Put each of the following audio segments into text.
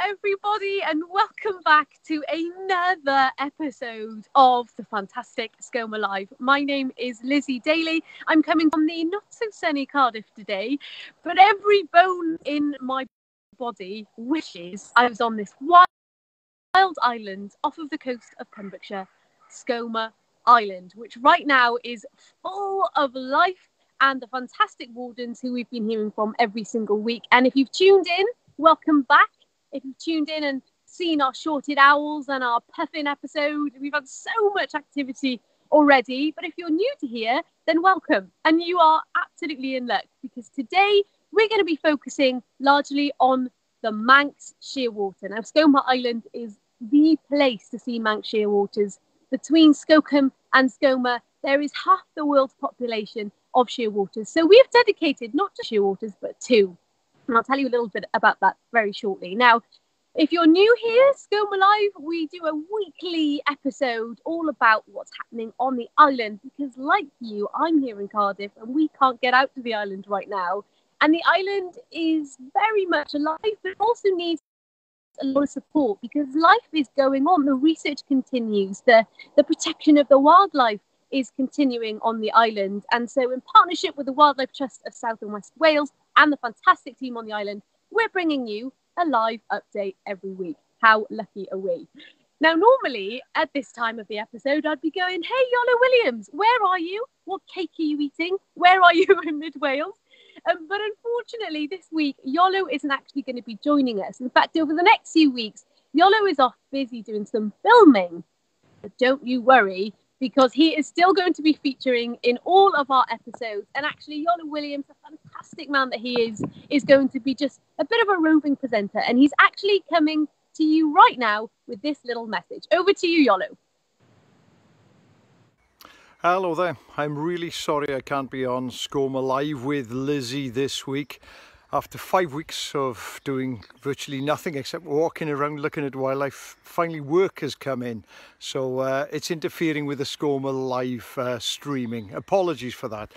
everybody, and welcome back to another episode of the fantastic Skomer Live. My name is Lizzie Daly. I'm coming from the not so sunny Cardiff today, but every bone in my body wishes I was on this wild island off of the coast of Pembrokeshire, Skomer Island, which right now is full of life and the fantastic wardens who we've been hearing from every single week. And if you've tuned in, welcome back. If you've tuned in and seen our shorted owls and our puffin episode, we've had so much activity already. But if you're new to here, then welcome. And you are absolutely in luck, because today we're going to be focusing largely on the Manx Shearwater. Now, Skomer Island is the place to see Manx Shearwaters. Between Skokem and Skomer, there is half the world's population of shearwaters. So we have dedicated not just shearwaters, but two. And I'll tell you a little bit about that very shortly. Now, if you're new here, Skomer Live, we do a weekly episode all about what's happening on the island, because like you, I'm here in Cardiff and we can't get out to the island right now. And the island is very much alive, but also needs a lot of support because life is going on. The research continues. The protection of the wildlife is continuing on the island. And so in partnership with the Wildlife Trust of South and West Wales and the fantastic team on the island, we're bringing you a live update every week. How lucky are we? Now, normally at this time of the episode, I'd be going, hey, Iolo Williams, where are you? What cake are you eating? Where are you in mid Wales? But unfortunately, this week, Iolo isn't actually going to be joining us. In fact, over the next few weeks, Iolo is off busy doing some filming. But don't you worry, because he is still going to be featuring in all of our episodes. And actually, Iolo Williams, a fantastic man that he is going to be just a bit of a roving presenter. And he's actually coming to you right now with this little message. Over to you, Iolo. Hello there. I'm really sorry I can't be on Skomer Live with Lizzie this week. After 5 weeks of doing virtually nothing except walking around looking at wildlife, finally work has come in. So it's interfering with the Skomer Live streaming. Apologies for that.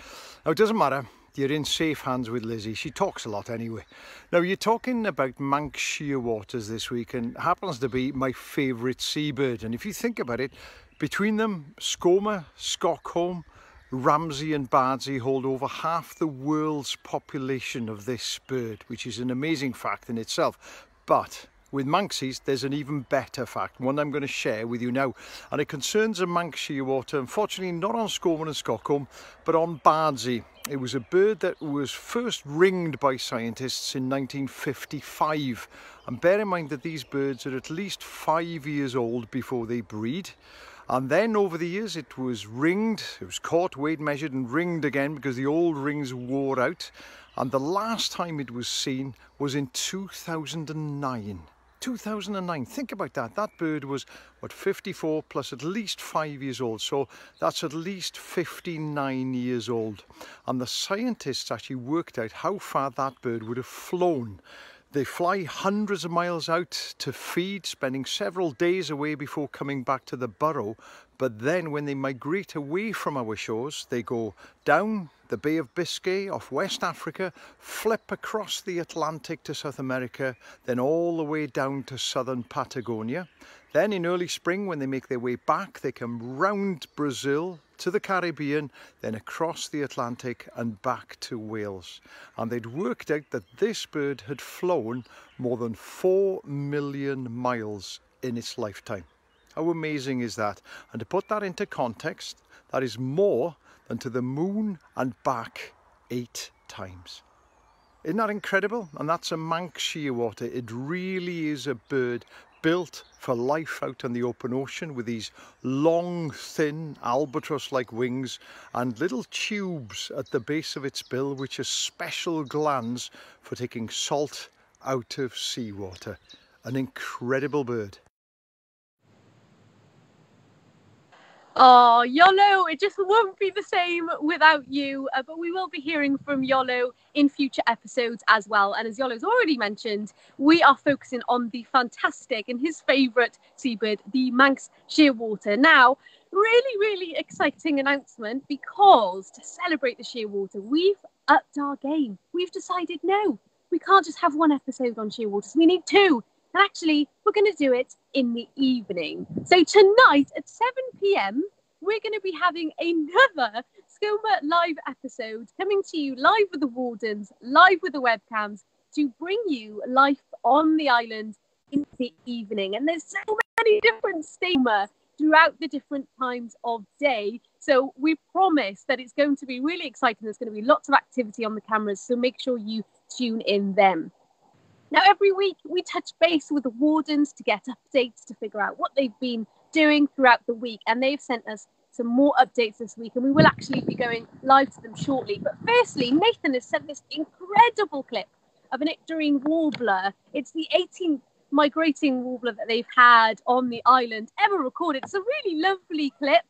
Now, it doesn't matter. You're in safe hands with Lizzie. She talks a lot anyway. Now, you're talking about Manx Shearwaters this week, and happens to be my favourite seabird. And if you think about it, between them, Skomer, Stockholm, Ramsey and Bardsey hold over half the world's population of this bird, which is an amazing fact in itself. But with Manxies, there's an even better fact, one I'm going to share with you now. And it concerns a Manx Shearwater, unfortunately not on Skomer and Stockholm, but on Bardsey. It was a bird that was first ringed by scientists in 1955. And bear in mind that these birds are at least 5 years old before they breed. And then over the years it was ringed, it was caught, weighed, measured and ringed again because the old rings wore out. And the last time it was seen was in 2009. 2009, think about that. That bird was, what, 54 plus at least 5 years old. So that's at least 59 years old. And the scientists actually worked out how far that bird would have flown. They fly hundreds of miles out to feed, spending several days away before coming back to the burrow. But then when they migrate away from our shores, they go down the Bay of Biscay off West Africa, flip across the Atlantic to South America, then all the way down to southern Patagonia. Then in early spring, when they make their way back, they come round Brazil to the Caribbean, then across the Atlantic and back to Wales. And they'd worked out that this bird had flown more than 4 million miles in its lifetime. How amazing is that? And to put that into context, that is more than to the moon and back 8 times. Isn't that incredible? And that's a Manx Shearwater. It really is a bird built for life out on the open ocean, with these long, thin, albatross-like wings and little tubes at the base of its bill, which are special glands for taking salt out of seawater. An incredible bird. Oh, Iolo, it just won't be the same without you, but we will be hearing from Iolo in future episodes as well. And as Iolo's already mentioned, we are focusing on the fantastic and his favourite seabird, the Manx Shearwater. Now, really exciting announcement, because to celebrate the Shearwater, we've upped our game. We've decided, no, we can't just have one episode on Shearwaters. We need two. And actually, we're going to do it in the evening. So tonight at 7 p.m, we're going to be having another Skomer live episode coming to you live with the wardens, live with the webcams, to bring you life on the island in the evening. And there's so many different Skomer throughout the different times of day. So we promise that it's going to be really exciting. There's going to be lots of activity on the cameras, so make sure you tune in then. Now, every week we touch base with the wardens to get updates, to figure out what they've been doing throughout the week. And they've sent us some more updates this week, and we will actually be going live to them shortly. But firstly, Nathan has sent this incredible clip of an nectarine warbler. It's the 18th migrating warbler that they've had on the island ever recorded. It's a really lovely clip.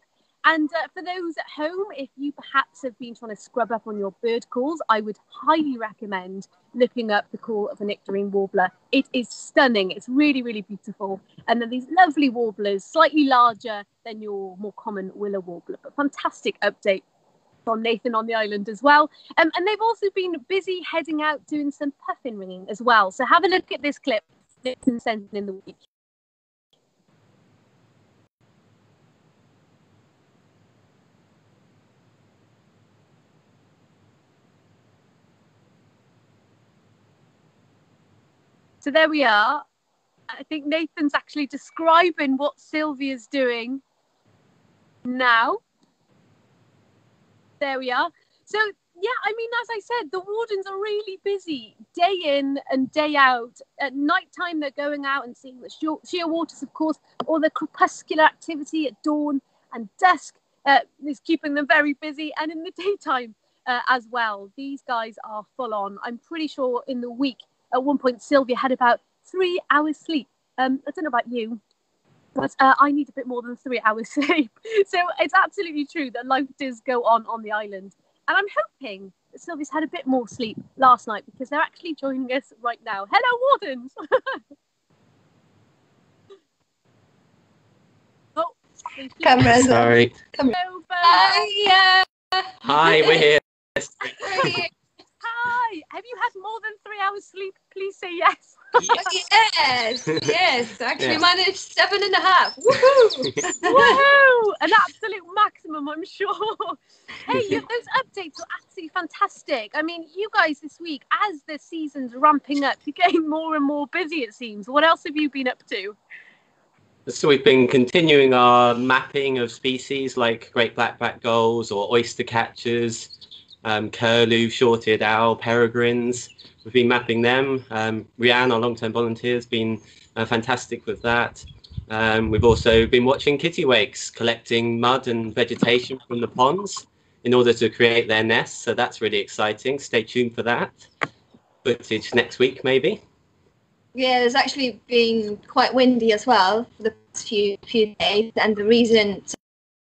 And for those at home, if you perhaps have been trying to scrub up on your bird calls, I would highly recommend looking up the call of a nectarine warbler. It is stunning. It's really, really beautiful. And then these lovely warblers, slightly larger than your more common willow warbler, but fantastic update from Nathan on the island as well. And they've also been busy heading out doing some puffin ringing as well. So have a look at this clip Nathan sent in the week. So there we are. I think Nathan's actually describing what Sylvia's doing now. There we are. So, yeah, I mean, as I said, the wardens are really busy day in and day out. At night time, they're going out and seeing the shearwaters, of course, all the crepuscular activity at dawn and dusk is keeping them very busy. And in the daytime as well, these guys are full on. I'm pretty sure in the week, at one point, Sylvia had about 3 hours sleep. I don't know about you, but I need a bit more than 3 hours sleep. So it's absolutely true that life does go on the island. And I'm hoping that Sylvia's had a bit more sleep last night, because they're actually joining us right now. Hello, wardens. Oh, Camera. Sorry. hello, Hi. Hi, we're here. Hi. Have you had more than 3 hours sleep? Please say yes. Yes. Actually, Yeah. managed 7.5. Woohoo! Woohoo! An absolute maximum, I'm sure. Hey, those updates were absolutely fantastic. I mean, you guys this week, as the season's ramping up, you're getting more and more busy, it seems. What else have you been up to? So we've been continuing our mapping of species like great black-backed gulls or oyster catchers, curlew, short-eared owl, peregrines. We've been mapping them. Rianne, our long-term volunteer, has been fantastic with that. We've also been watching kittiwakes, collecting mud and vegetation from the ponds in order to create their nests. So that's really exciting. Stay tuned for that. Footage next week, maybe. Yeah, there's actually been quite windy as well for the past few days, and the reason.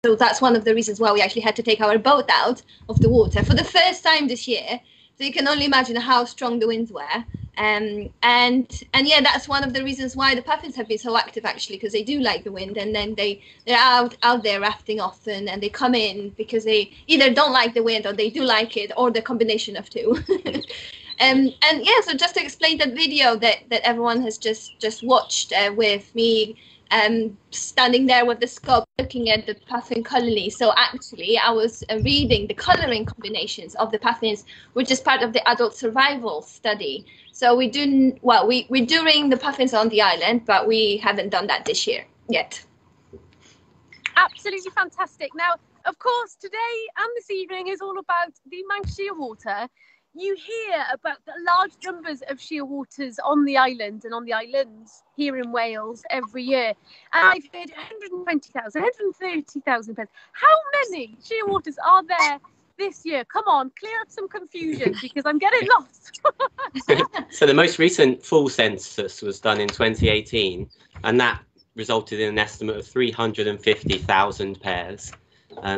So that's one of the reasons why we actually had to take our boat out of the water for the first time this year. So you can only imagine how strong the winds were. And yeah, that's one of the reasons why the puffins have been so active, actually, because they do like the wind, and then they're out there rafting often, and they come in because they either don't like the wind or they do like it, or the combination of two. And yeah, so just to explain that video that everyone has just watched with me standing there with the scope looking at the puffin colony. So actually I was reading the colouring combinations of the puffins, which is part of the adult survival study. So we're doing the puffins on the island, but we haven't done that this year yet. Absolutely fantastic. Now, of course, today and this evening is all about the Manx Shearwater. You hear about the large numbers of shearwaters on the island and on the islands here in Wales every year. And I've heard 120,000, 130,000 pairs. How many shearwaters are there this year? Come on, clear up some confusion, because I'm getting lost. So the most recent full census was done in 2018, and that resulted in an estimate of 350,000 pairs.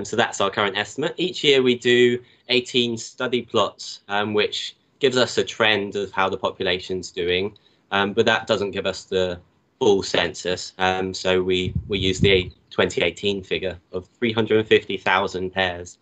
So that's our current estimate. Each year we do 18 study plots, which gives us a trend of how the population's doing, but that doesn't give us the full census. So we use the 2018 figure of 350,000 pairs.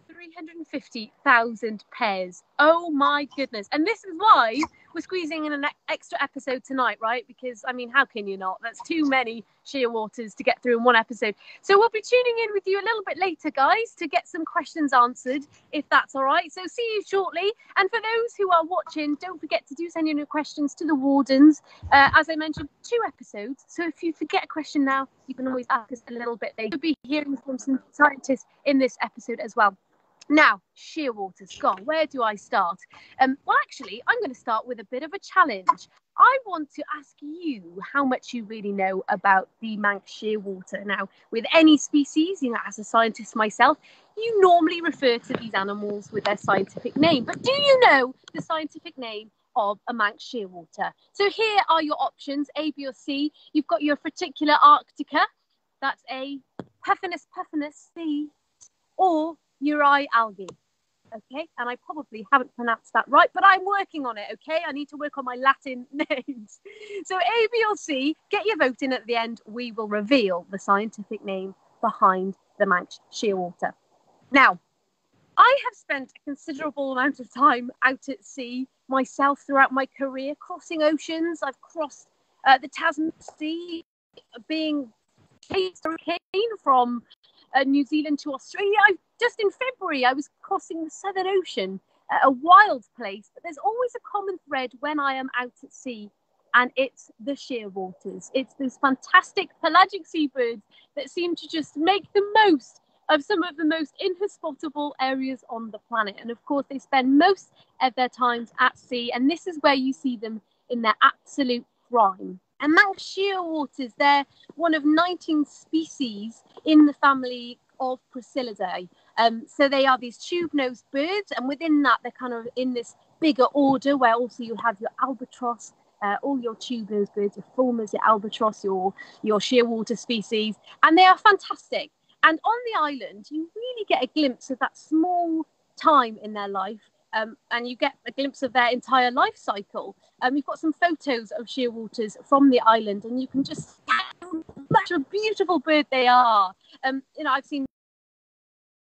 350,000 pairs. Oh my goodness. And this is why we're squeezing in an extra episode tonight, right? Because, I mean, how can you not? That's too many Shearwaters to get through in one episode. So we'll be tuning in with you a little bit later, guys, to get some questions answered, if that's all right. So see you shortly. And for those who are watching, don't forget to send in your questions to the wardens. As I mentioned, 2 episodes. So if you forget a question now, you can always ask us a little bit later. We'll be hearing from some scientists in this episode as well. Now, Shearwaters, God, where do I start? Well, actually, I'm going to start with a bit of a challenge. I want to ask you how much you really know about the Manx Shearwater. Now, with any species, as a scientist myself, you normally refer to these animals with their scientific name. But do you know the scientific name of a Manx Shearwater? So here are your options, A, B or C. You've got your Friticular arctica. That's A. Puffinus C. Or Uri algae. Okay, and I probably haven't pronounced that right, but I'm working on it. Okay, I need to work on my Latin names. So A, B or C, get your vote in at the end. We will reveal the scientific name behind the Manx Shearwater. Now, I have spent a considerable amount of time out at sea myself throughout my career, crossing oceans. I've crossed the Tasman Sea, being hurricane from New Zealand to Australia. Just in February, I was crossing the Southern Ocean, a wild place, but there's always a common thread when I am out at sea, and it's the shearwaters. It's those fantastic pelagic seabirds that seem to just make the most of some of the most inhospitable areas on the planet. And of course, they spend most of their times at sea, and this is where you see them in their absolute prime. And Manx Shearwaters, they're one of 19 species in the family of Priscillidae. So they are these tube-nosed birds, and within that, they're kind of in this bigger order where also you have your albatross, all your tube-nosed birds, your fulmars, your albatross, your shearwater species, and they are fantastic. And on the island, you really get a glimpse of that small time in their life, and you get a glimpse of their entire life cycle. We've got some photos of shearwaters from the island, and you can just see how much a beautiful bird they are. I've seen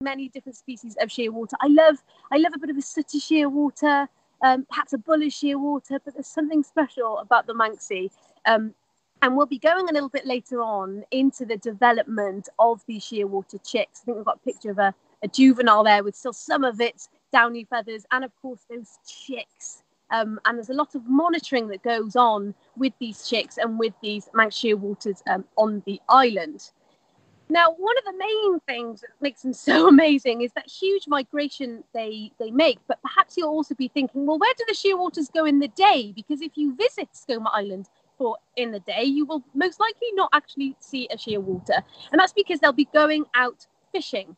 many different species of shearwater. I love a bit of a sooty shearwater, perhaps a bullish shearwater, but there's something special about the Manxie. And we'll be going a little bit later on into the development of these shearwater chicks. I think we've got a picture of a juvenile there with still some of its downy feathers, and of course those chicks. And there's a lot of monitoring that goes on with these chicks and with these Manx Shearwaters on the island. Now, one of the main things that makes them so amazing is that huge migration they make. But perhaps you'll also be thinking, well, where do the shearwaters go in the day? Because if you visit Skomer Island in the day, you will most likely not actually see a shearwater. And that's because they'll be going out fishing.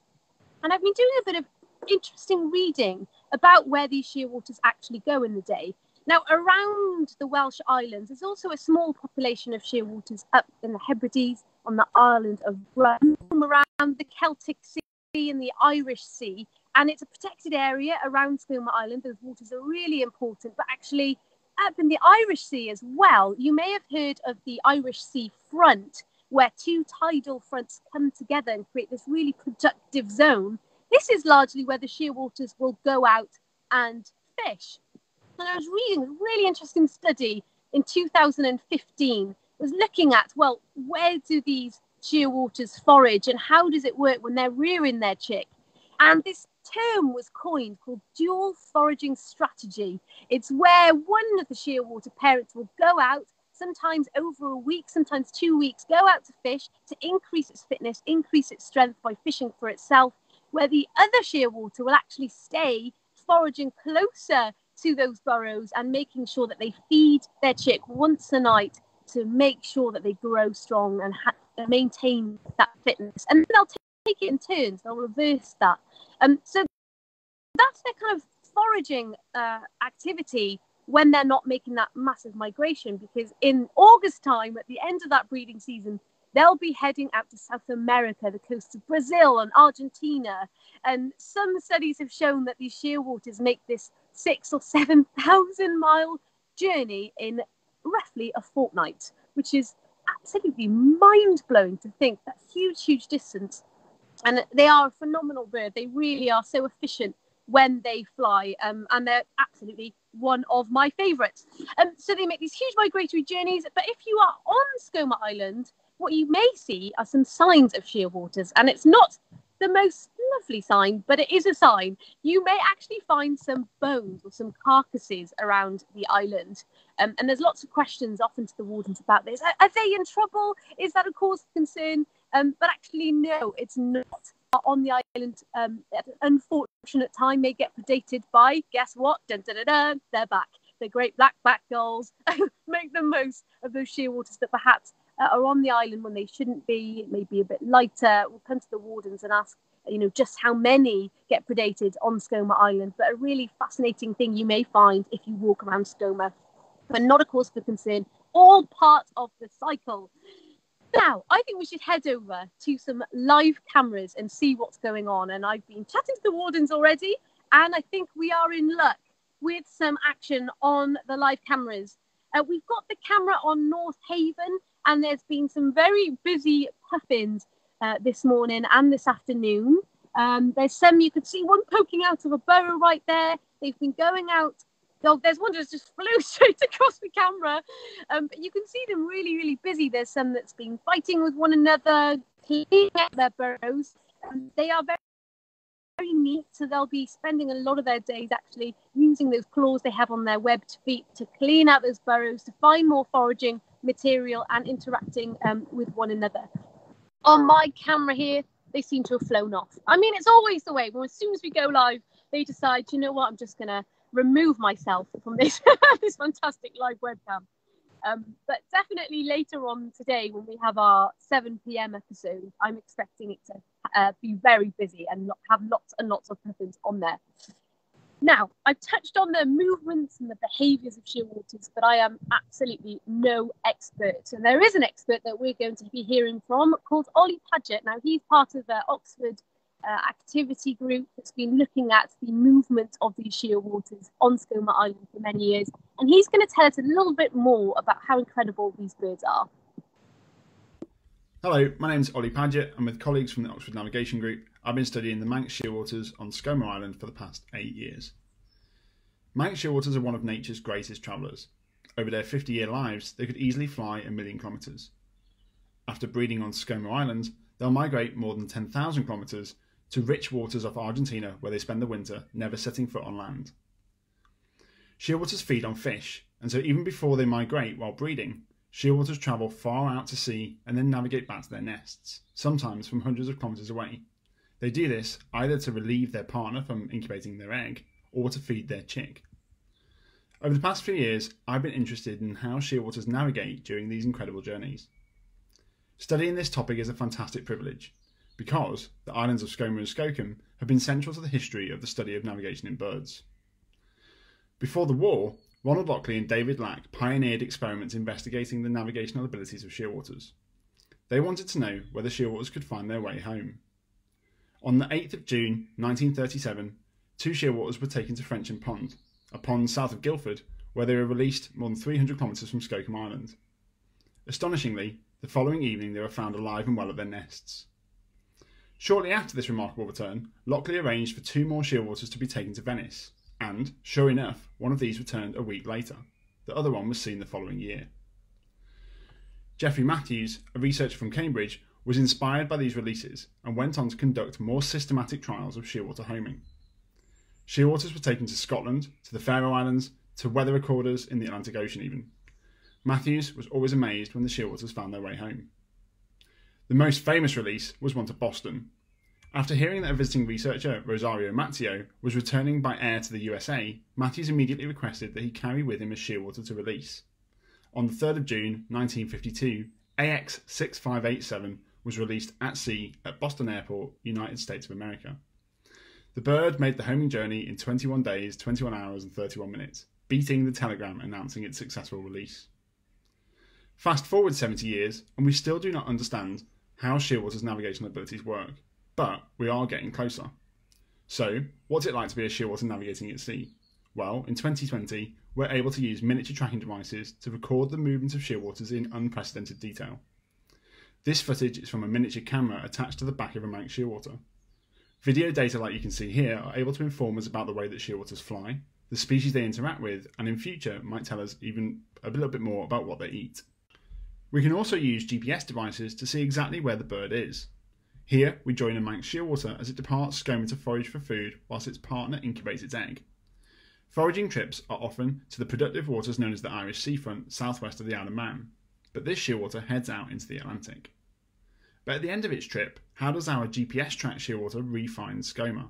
And I've been doing a bit of interesting reading about where these shearwaters actually go in the day. Now, around the Welsh Islands, there's also a small population of shearwaters up in the Hebrides, on the island of Brum, around the Celtic Sea and the Irish Sea. And it's a protected area around Skomer Island. Those waters are really important. But actually, up in the Irish Sea as well, you may have heard of the Irish Sea front, where 2 tidal fronts come together and create this really productive zone. This is largely where the shearwaters will go out and fish. And I was reading a really interesting study in 2015. It was looking at, well, where do these shearwaters forage and how does it work when they're rearing their chick? And this term was coined called dual foraging strategy. It's where one of the shearwater parents will go out, sometimes over a week, sometimes 2 weeks, go out to fish to increase its fitness, increase its strength by fishing for itself, where the other shearwater will actually stay foraging closer to those burrows and making sure that they feed their chick once a night to make sure that they grow strong and maintain that fitness. And they'll take it in turns, they'll reverse that. So that's their kind of foraging activity when they're not making that massive migration, because in August time, at the end of that breeding season, they'll be heading out to South America, the coast of Brazil and Argentina. And some studies have shown that these shearwaters make this 6,000 or 7,000 mile journey in roughly a fortnight, which is absolutely mind-blowing to think. That huge distance. And they are a phenomenal bird. They really are so efficient when they fly, and they're absolutely one of my favourites. So they make these huge migratory journeys, but if you are on Skomer Island, what you may see are some signs of shearwaters, and it's not the most lovely sign, but it is a sign. You may actually find some bones or some carcasses around the island, and there's lots of questions often to the wardens about this. Are they in trouble? Is that a cause of concern? But actually, no, it's not. On the island, at an unfortunate time, may get predated by, guess what? Dun, dun, dun, dun, they're back. The great black-backed gulls. Make the most of those shearwaters that perhaps are on the island when they shouldn't be. It may be a bit lighter. We'll come to the wardens and ask, just how many get predated on Skomer Island. But a really fascinating thing you may find if you walk around Skomer, but not a cause for concern. All part of the cycle. Now, I think we should head over to some live cameras and see what's going on. And I've been chatting to the wardens already, and I think we are in luck with some action on the live cameras. We've got the camera on North Haven, and there's been some very busy puffins this morning and this afternoon. There's some, you could see one poking out of a burrow right there. They've been going out. Oh, there's one that just flew straight across the camera. But you can see them really, really busy. There's some that's been fighting with one another, cleaning out their burrows. They are very, very neat, so they'll be spending a lot of their days actually using those claws they have on their webbed feet to clean out those burrows, to find more foraging material and interacting with one another. On my camera here, they seem to have flown off. I mean, it's always the way. Well, as soon as we go live, they decide, you know what, I'm just going to remove myself from this this fantastic live webcam. But definitely later on today, when we have our 7 p.m. episode, I'm expecting it to be very busy and have lots and lots of puffins on there. Now, I've touched on the movements and the behaviours of shearwaters, but I am absolutely no expert. And there is an expert that we're going to be hearing from called Oli Padgett. Now, he's part of the Oxford activity group that's been looking at the movement of these shearwaters on Skomer Island for many years. And he's going to tell us a little bit more about how incredible these birds are. Hello, my name's Oli Padgett, and with colleagues from the Oxford Navigation Group, I've been studying the Manx Shearwaters on Skomer Island for the past 8 years. Manx Shearwaters are one of nature's greatest travellers. Over their 50-year lives, they could easily fly 1 million kilometres. After breeding on Skomer Island, they'll migrate more than 10,000 kilometres to rich waters off Argentina, where they spend the winter, never setting foot on land. Shearwaters feed on fish, and so even before they migrate while breeding, shearwaters travel far out to sea and then navigate back to their nests, sometimes from hundreds of kilometres away. They do this either to relieve their partner from incubating their egg, or to feed their chick. Over the past few years, I've been interested in how shearwaters navigate during these incredible journeys. Studying this topic is a fantastic privilege, because the islands of Skomer and Skokem have been central to the history of the study of navigation in birds. Before the war, Ronald Lockley and David Lack pioneered experiments investigating the navigational abilities of shearwaters. They wanted to know whether shearwaters could find their way home. On the 8th of June 1937, 2 shearwaters were taken to Frensham Pond, a pond south of Guildford, where they were released more than 300 kilometres from Skokem Island. Astonishingly, the following evening they were found alive and well at their nests. Shortly after this remarkable return, Lockley arranged for 2 more shearwaters to be taken to Venice, and, sure enough, one of these returned a week later. The other one was seen the following year. Geoffrey Matthews, a researcher from Cambridge, was inspired by these releases and went on to conduct more systematic trials of shearwater homing. Shearwaters were taken to Scotland, to the Faroe Islands, to weather recorders in the Atlantic Ocean even. Matthews was always amazed when the shearwaters found their way home. The most famous release was one to Boston. After hearing that a visiting researcher, Rosario Mazzio, was returning by air to the USA, Matthews immediately requested that he carry with him a shearwater to release. On the 3rd of June 1952, AX-6587 was released at sea at Boston Airport, United States of America. The bird made the homing journey in 21 days, 21 hours and 31 minutes, beating the telegram announcing its successful release. Fast forward 70 years, and we still do not understand how shearwaters' navigational abilities work, but we are getting closer. So, what's it like to be a shearwater navigating at sea? Well, in 2020, we're able to use miniature tracking devices to record the movement of shearwaters in unprecedented detail. This footage is from a miniature camera attached to the back of a Manx Shearwater. Video data like you can see here are able to inform us about the way that shearwaters fly, the species they interact with, and in future might tell us even a little bit more about what they eat. We can also use GPS devices to see exactly where the bird is. Here we join a Manx shearwater as it departs Skomer to forage for food whilst its partner incubates its egg. Foraging trips are often to the productive waters known as the Irish seafront southwest of the Isle of Man, but this shearwater heads out into the Atlantic. But at the end of its trip, how does our GPS-tracked shearwater re-find Skomer?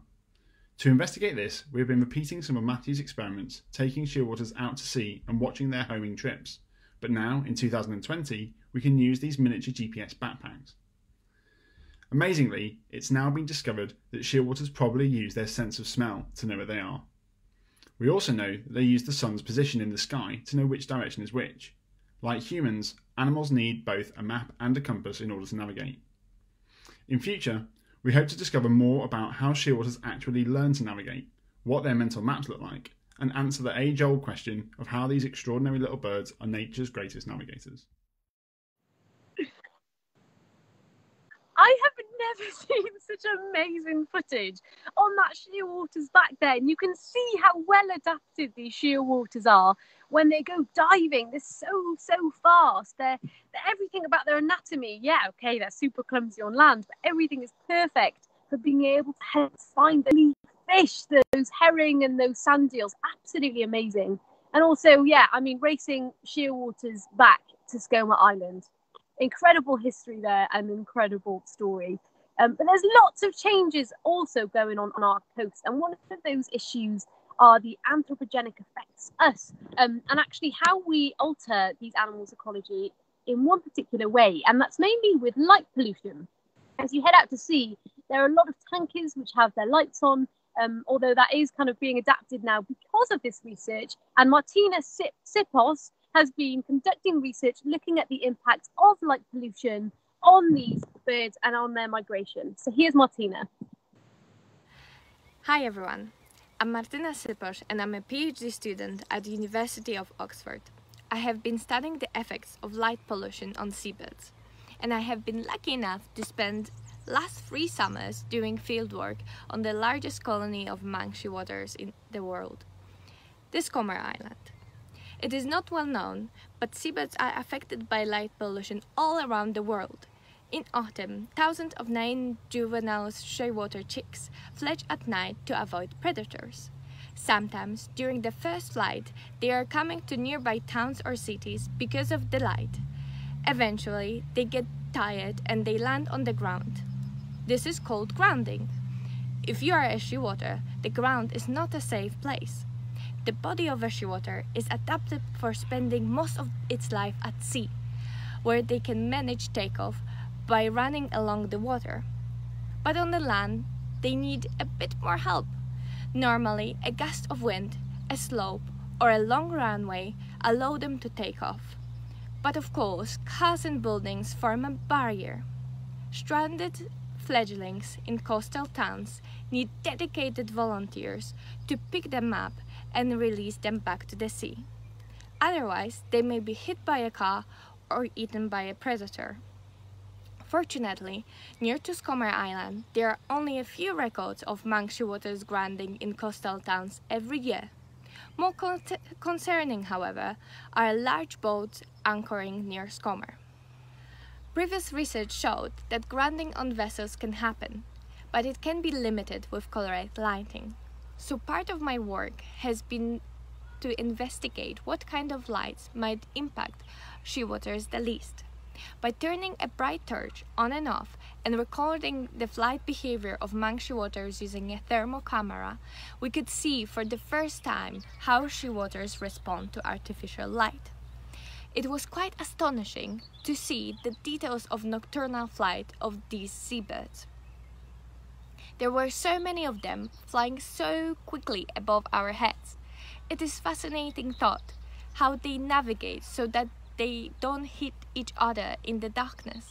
To investigate this, we have been repeating some of Matthew's experiments, taking shearwaters out to sea and watching their homing trips. But now, in 2020, we can use these miniature GPS backpacks. Amazingly, it's now been discovered that shearwaters probably use their sense of smell to know where they are. We also know that they use the sun's position in the sky to know which direction is which. Like humans, animals need both a map and a compass in order to navigate. In future, we hope to discover more about how shearwaters actually learn to navigate, what their mental maps look like, and answer the age-old question of how these extraordinary little birds are nature's greatest navigators. I have never seen such amazing footage on that shearwaters back then. You can see how well adapted these shearwaters are when they go diving. They're so fast. They're everything about their anatomy. Yeah, okay, they're super clumsy on land, but everything is perfect for being able to find the fish, those herring and those sand eels. Absolutely amazing. And also, yeah, I mean, racing shearwaters back to Skomer Island. Incredible history there and incredible story. But there's lots of changes also going on our coast. And one of those issues are the anthropogenic effects, us, and actually how we alter these animals' ecology in one particular way. And that's mainly with light pollution. As you head out to sea, there are a lot of tankers which have their lights on, although that is kind of being adapted now because of this research. And Martina Sipos has been conducting research looking at the impacts of light pollution on these birds and on their migration. So here's Martina. Hi everyone, I'm Martina Sipos and I'm a PhD student at the University of Oxford. I have been studying the effects of light pollution on seabirds, and I have been lucky enough to spend last 3 summers doing fieldwork on the largest colony of Manx Shearwaters in the world, the Skomer Island. It is not well known, but seabirds are affected by light pollution all around the world. In autumn, thousands of 9 juvenile shearwater chicks fledge at night to avoid predators. Sometimes, during the first flight, they are coming to nearby towns or cities because of the light. Eventually, they get tired and they land on the ground. This is called grounding. If you are a shearwater, the ground is not a safe place. The body of a shearwater is adapted for spending most of its life at sea, where they can manage takeoff by running along the water. But on the land, they need a bit more help. Normally, a gust of wind, a slope, or a long runway allow them to take off. But of course, cars and buildings form a barrier. Stranded fledglings in coastal towns need dedicated volunteers to pick them up and release them back to the sea. Otherwise, they may be hit by a car or eaten by a predator. Fortunately, near to Skomer Island, there are only a few records of Manx Shearwaters grounding in coastal towns every year. More concerning, however, are large boats anchoring near Skomer. Previous research showed that grounding on vessels can happen, but it can be limited with correct lighting. So part of my work has been to investigate what kind of lights might impact shearwaters the least. By turning a bright torch on and off and recording the flight behavior of Manx shearwaters using a thermal camera, we could see for the first time how shearwaters respond to artificial light. It was quite astonishing to see the details of nocturnal flight of these seabirds. There were so many of them flying so quickly above our heads. It is fascinating thought how they navigate so that they don't hit each other in the darkness.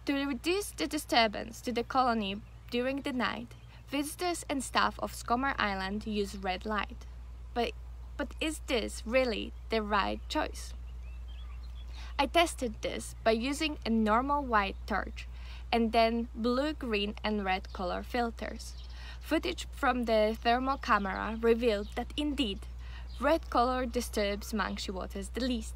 To reduce the disturbance to the colony during the night, visitors and staff of Skomer Island use red light. But is this really the right choice? I tested this by using a normal white torch and then blue, green and red color filters. Footage from the thermal camera revealed that indeed, red color disturbs Manx Shearwaters the least.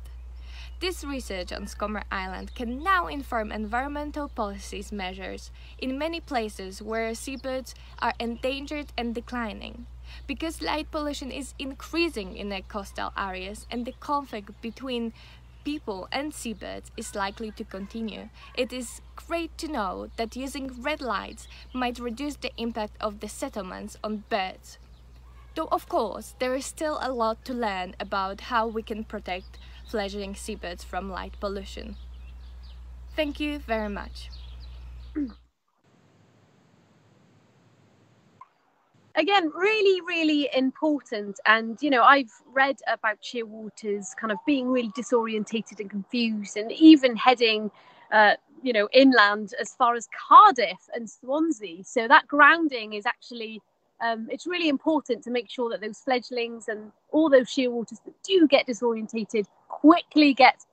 This research on Skomer Island can now inform environmental policies measures in many places where seabirds are endangered and declining. Because light pollution is increasing in the coastal areas and the conflict between people and seabirds is likely to continue, it is great to know that using red lights might reduce the impact of the settlements on birds. Though of course there is still a lot to learn about how we can protect fledgling seabirds from light pollution. Thank you very much. Again, really important. And you know, I've read about shearwaters kind of being really disorientated and confused, and even heading you know, inland as far as Cardiff and Swansea. So that grounding is actually it's really important to make sure that those fledglings and all those shearwaters that do get disorientated quickly get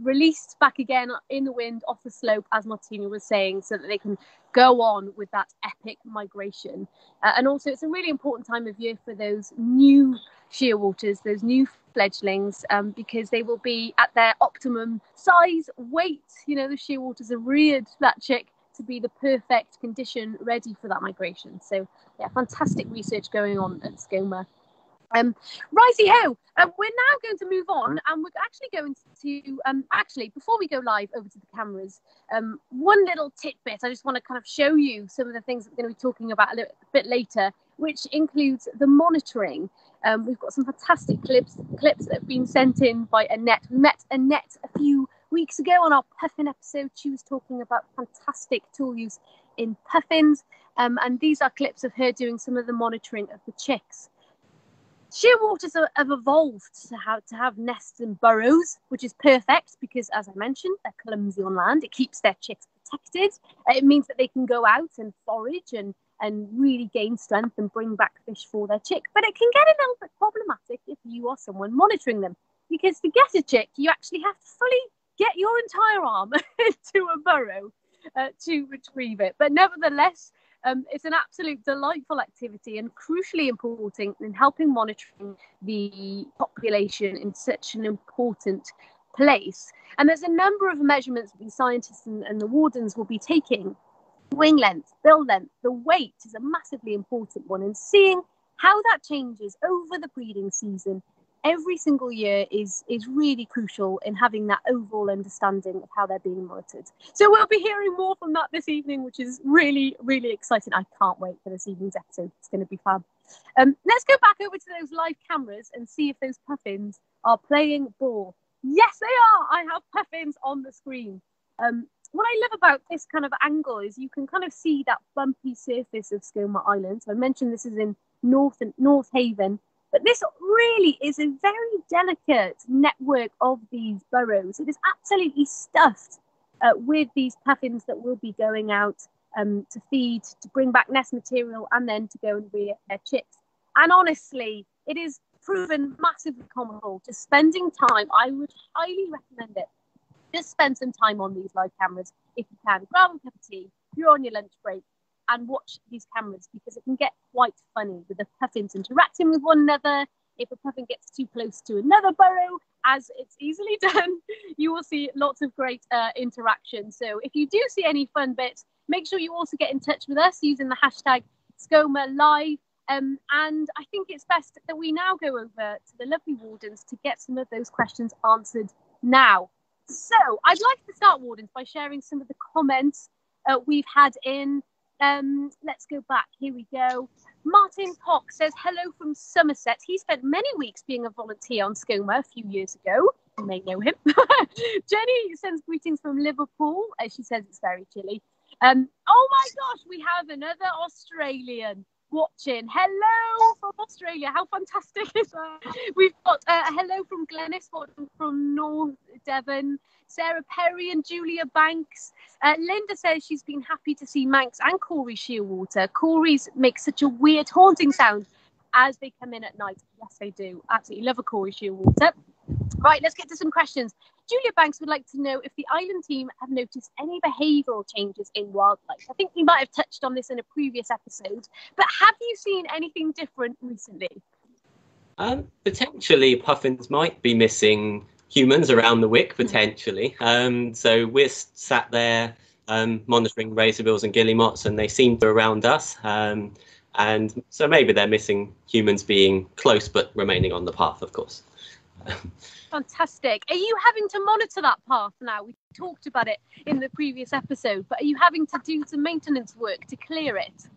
released back again in the wind off the slope, as Martina was saying, so that they can go on with that epic migration. And also it's a really important time of year for those new shearwaters, those new fledglings, because they will be at their optimum size, weight. You know, the shearwaters are reared that chick to be the perfect condition ready for that migration. So yeah, fantastic research going on at Skomer. Righty ho, we're now going to move on, and we're actually going to actually, before we go live over to the cameras, one little tidbit. I just want to kind of show you some of the things that we're going to be talking about a little bit later, which includes the monitoring. We've got some fantastic clips that have been sent in by Annette. We met Annette a few weeks ago on our Puffin episode. She was talking about fantastic tool use in puffins, and these are clips of her doing some of the monitoring of the chicks. Shearwaters have evolved to have nests and burrows, which is perfect because, as I mentioned, they're clumsy on land. It keeps their chicks protected. It means that they can go out and forage and really gain strength and bring back fish for their chick. But it can get a little bit problematic if you are someone monitoring them, because to get a chick, you actually have to fully get your entire arm into a burrow to retrieve it. But nevertheless, it's an absolute delightful activity and crucially important in helping monitoring the population in such an important place. And there's a number of measurements that the scientists and the wardens will be taking. Wing length, bill length, the weight is a massively important one, and seeing how that changes over the breeding season every single year is really crucial in having that overall understanding of how they're being monitored. So we'll be hearing more from that this evening, which is really exciting. I can't wait for this evening's episode. It's going to be fab. Let's go back over to those live cameras and see if those puffins are playing ball. Yes, they are. I have puffins on the screen. What I love about this kind of angle is you can kind of see that bumpy surface of Skomer Island. So I mentioned this is in North Haven. But this really is a very delicate network of these burrows. It is absolutely stuffed with these puffins that will be going out to feed, to bring back nest material, and then to go and rear their chicks. And honestly, it is proven massively comical. Just spending time, I would highly recommend it. Just spend some time on these live cameras if you can. Grab a cup of tea, you're on your lunch break, and watch these cameras, because it can get quite funny with the puffins interacting with one another. If a puffin gets too close to another burrow, as it's easily done, you will see lots of great interaction. So if you do see any fun bits, make sure you also get in touch with us using the hashtag SkomerLive. And I think it's best that we now go over to the lovely wardens to get some of those questions answered now. So I'd like to start, wardens, by sharing some of the comments we've had in. Let's go back. Here we go. Martin Pock says hello from Somerset. He spent many weeks being a volunteer on Skomer a few years ago. You may know him. Jenny sends greetings from Liverpool. She says it's very chilly. Oh my gosh, we have another Australian watching. Hello from Australia. How fantastic is that? We've got a hello from Glenys, from North Devon. Sarah Perry and Julia Banks. Linda says she's been happy to see Manx and Corey Shearwater. Corey's make such a weird haunting sound as they come in at night. Yes, they do. Absolutely love a Corey Shearwater. Right, let's get to some questions. Julia Banks would like to know if the island team have noticed any behavioural changes in wildlife. I think we might have touched on this in a previous episode, but have you seen anything different recently? Potentially, puffins might be missing humans around the wick, potentially. So we're sat there monitoring razorbills and guillemots, and they seem to be around us. And so maybe they're missing humans being close but remaining on the path, of course. Fantastic. Are you having to monitor that path now? We talked about it in the previous episode, but are you having to do some maintenance work to clear it?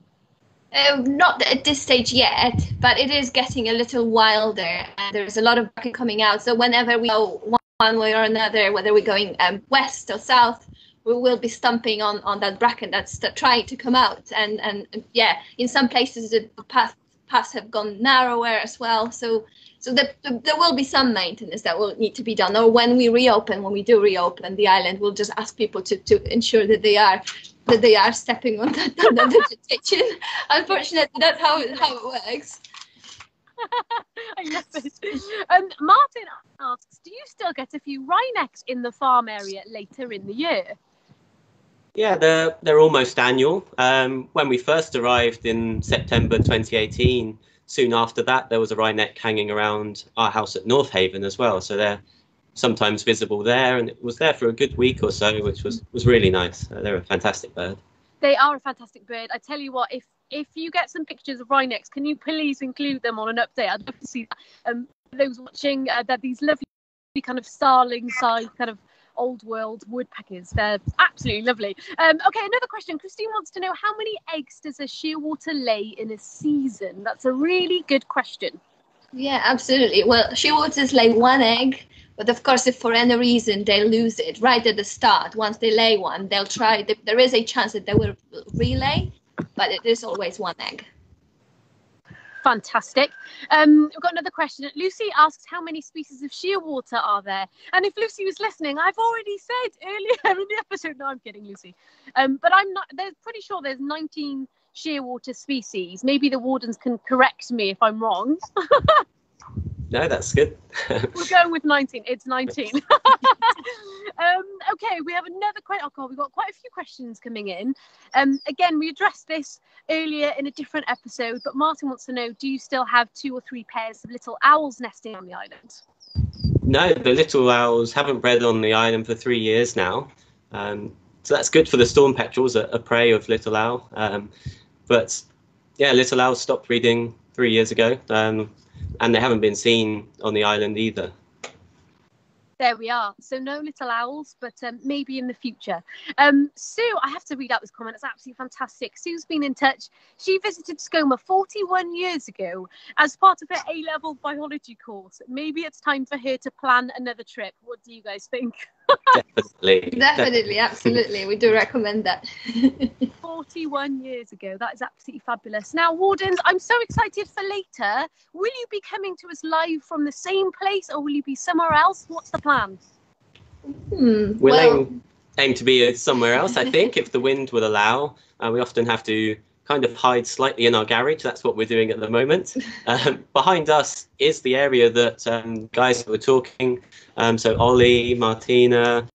Not at this stage yet, but it is getting a little wilder, and there's a lot of bracken coming out. So whenever we go one way or another, whether we're going west or south, we will be stumping on that bracken that's trying to come out. And yeah, in some places the paths have gone narrower as well. So there will be some maintenance that will need to be done. Or when we do reopen the island, we'll just ask people to ensure that they are stepping on that vegetation. Unfortunately, that's how it works. I love it. Martin asks, do you still get a few wrynecks in the farm area later in the year? Yeah, they're almost annual. When we first arrived in September 2018, soon after that, there was a wryneck hanging around our house at North Haven as well. So they're sometimes visible there, and it was there for a good week or so, which was really nice. They're a fantastic bird. They are a fantastic bird. I tell you what, if you get some pictures of wrynecks, can you please include them on an update? I'd love to see that. Those watching, that these lovely kind of starling-sized kind of old world woodpeckers. They're absolutely lovely. Okay, another question. Christine wants to know, how many eggs does a shearwater lay in a season? That's a really good question. Yeah, absolutely. Well, shearwaters lay one egg, but of course, if for any reason they lose it right at the start, once they lay one, they'll try. There is a chance that they will relay, but it is always one egg. Fantastic. We've got another question. Lucy asks, how many species of shearwater are there? And if Lucy was listening, I've already said earlier in the episode, no, I'm kidding, Lucy. But I'm not, they're pretty sure there's 19 shearwater species. Maybe the wardens can correct me if I'm wrong. No, that's good. We're going with 19. It's 19. Okay, we have another question. Oh God, we've got quite a few questions coming in. Again, we addressed this earlier in a different episode, but Martin wants to know, do you still have 2 or 3 pairs of little owls nesting on the island? No, the little owls haven't bred on the island for 3 years now. So that's good for the storm petrels, a prey of little owl. But yeah, little owls stopped breeding 3 years ago. And they haven't been seen on the island either. There we are. So no little owls, but maybe in the future. Sue, I have to read out this comment. It's absolutely fantastic. Sue's been in touch. She visited Skomer 41 years ago as part of her A-level biology course. Maybe it's time for her to plan another trip. What do you guys think? Definitely, absolutely. We do recommend that. 41 years ago. That is absolutely fabulous. Now, Wardens, I'm so excited for later. Will you be coming to us live from the same place, or will you be somewhere else? What's the plan? We'll aim to be somewhere else, I think, if the wind will allow. We often have to kind of hide slightly in our garage. That's what we're doing at the moment. Behind us is the area that guys that were talking, so Oli, Martina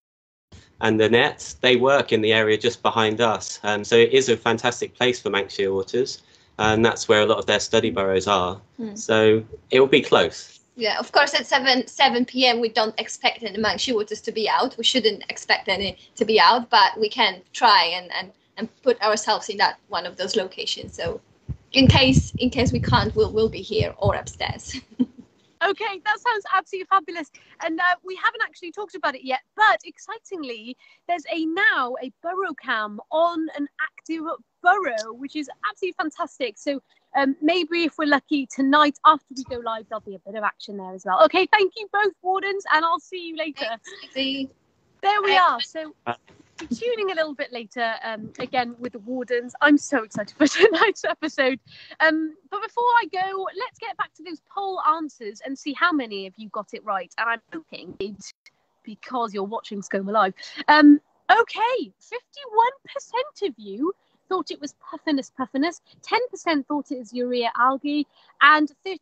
and Annette, they work in the area just behind us. So it is a fantastic place for Manx Shearwaters, and that's where a lot of their study burrows are. So it will be close. Yeah, of course, at 7 p.m. we don't expect any Manx Shearwaters to be out. We shouldn't expect any to be out, but we can try and put ourselves in that one of those locations. So in case we can't, we'll be here or upstairs. Okay, that sounds absolutely fabulous. And we haven't actually talked about it yet, but excitingly, there's now a burrow cam on an active burrow, which is absolutely fantastic. So maybe if we're lucky tonight after we go live, there'll be a bit of action there as well. Okay, thank you both, Wardens, and I'll see you later. Thanks. There we are. So tuning a little bit later again with the Wardens. I'm so excited for tonight's episode. But before I go, let's get back to those poll answers and see how many of you got it right. And I'm hoping it's because you're watching Skomer Live. Okay, 51% of you thought it was puffinus puffinus, 10% thought it was urea algae, and 39%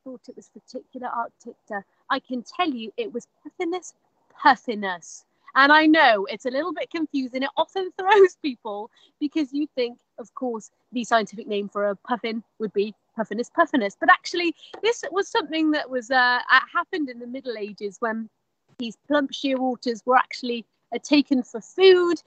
thought it was Reticular arcticta I can tell you it was Puffinus puffinus. And I know it's a little bit confusing. It often throws people because you think, of course, the scientific name for a puffin would be Puffinus puffinus. But actually, this was something that was happened in the Middle Ages when these plump shearwaters were actually taken for food.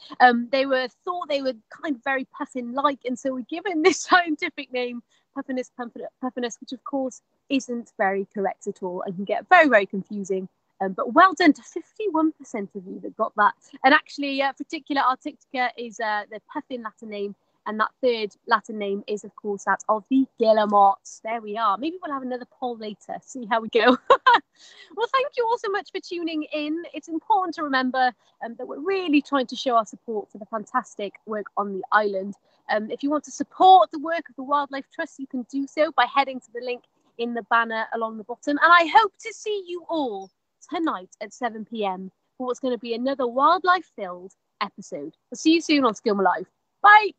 They were thought they were kind of very puffin-like, and so we're given this scientific name, Puffinus puffinus, which of course isn't very correct at all and can get very, very confusing. But well done to 51% of you that got that. And actually, Particular arctica is the puffin Latin name, and that third Latin name is, of course, that of the guillemots. There we are. Maybe we'll have another poll later, see how we go. Well, thank you all so much for tuning in. It's important to remember that we're really trying to show our support for the fantastic work on the island. If you want to support the work of the Wildlife Trust, you can do so by heading to the link in the banner along the bottom. And I hope to see you all tonight at 7 p.m. for what's going to be another wildlife-filled episode. I'll see you soon on Skomer Live. Bye!